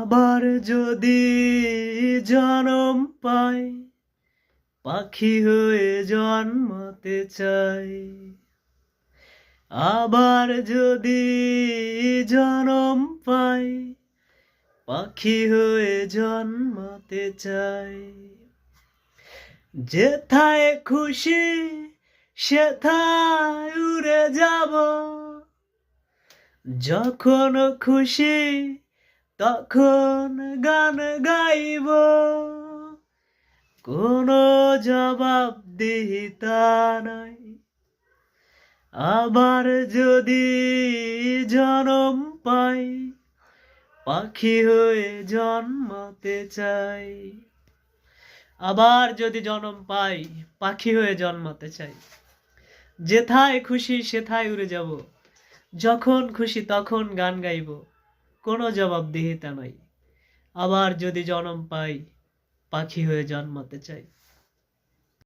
আবার যদি জনম পাই, পাখি হয়ে জন্মাতে চাই। আবার যদি জনম পাই, পাখি হয়ে জন্মাতে চাই। যেথায় খুশি সেথায় উড়ে যাব, যখন খুশি তখন গান গাইব। কোনো জবাবদিহিতা নাই। আবার যদি জনম পাই, পাখি হয়ে জন্মাতে চাই। আবার যদি জনম পাই, পাখি হয়ে জন্মাতে চাই। যেথায় খুশি সেথায় উড়ে যাব, যখন খুশি তখন গান গাইব। কোনো জবাবদিহিতা নাই। আবার যদি জনম পাই, পাখি হয়ে জন্মাতে চাই।